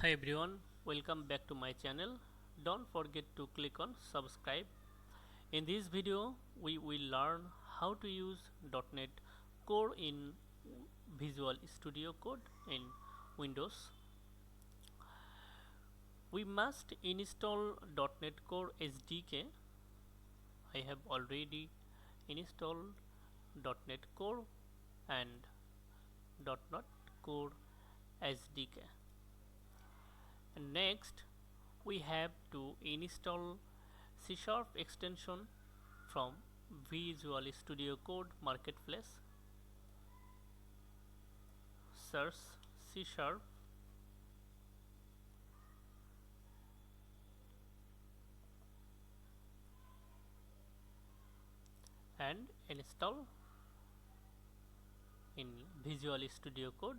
Hi everyone, welcome back to my channel. Don't forget to click on subscribe. In this video we will learn how to use .NET Core in Visual Studio Code in Windows. We must install .NET Core Sdk. I have already installed .NET Core and .NET Core Sdk. And next we have to install C# extension from Visual Studio Code Marketplace. Search C# and install in Visual Studio Code.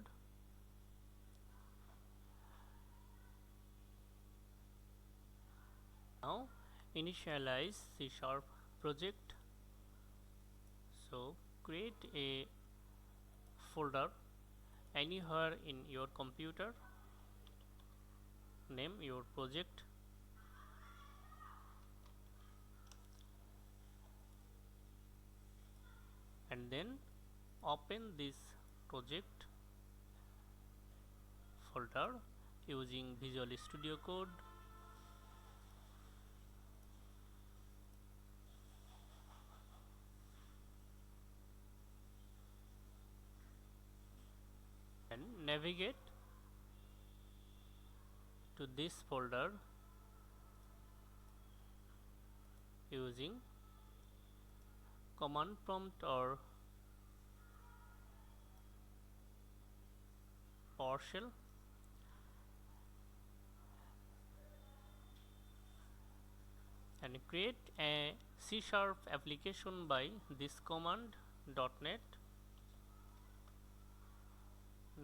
Now initialize C# project. So create a folder anywhere in your computer, name your project, and then open this project folder using Visual Studio Code. And navigate to this folder using command prompt or PowerShell, and create a C# application by this command .NET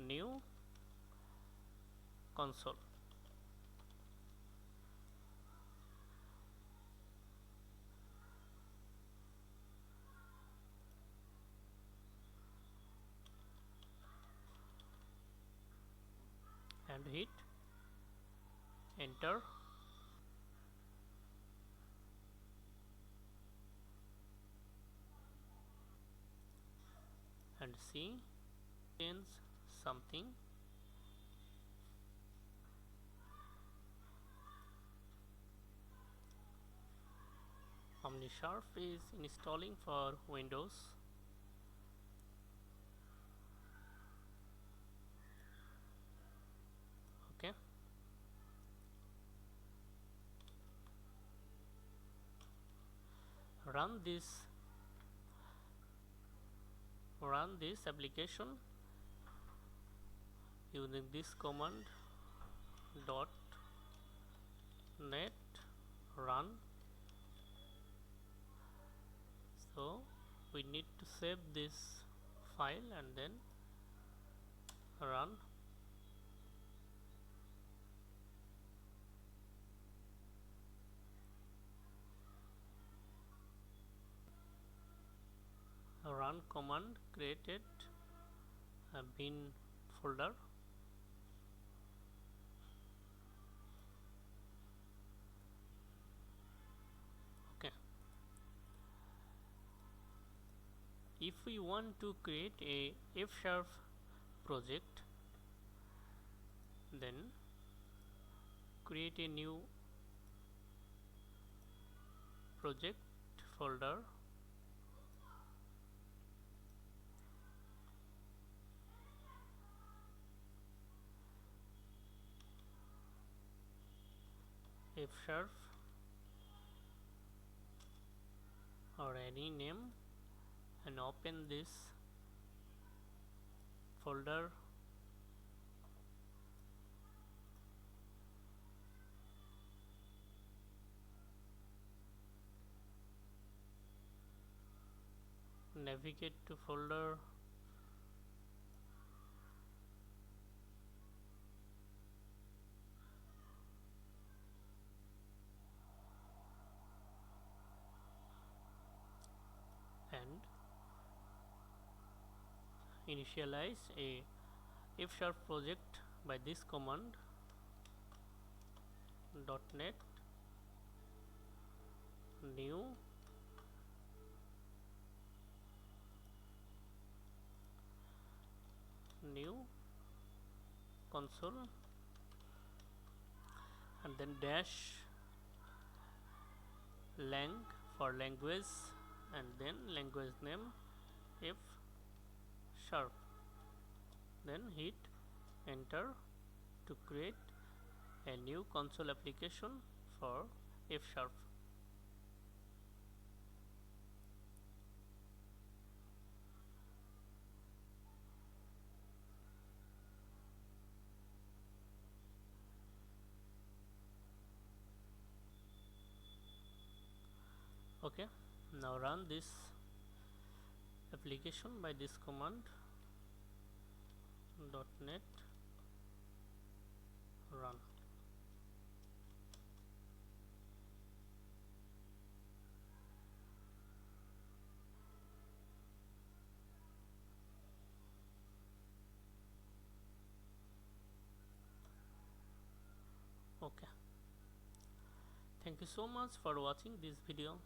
new console. And hit enter. And see change something. OmniSharp is installing for Windows. Okay. Run this application using this command .NET run. So we need to save this file and then run. Run command created a bin folder. Okay. If we want to create a F# project, then create a new project folder. F# or any name, and open this folder. Navigate to folder, and initialize a F# project by this command .net new console, and then dash lang for language, and then language name F sharp, then hit enter to create a new console application for F sharp. Okay, now run this application by this command .net run. Okay, thank you so much for watching this video.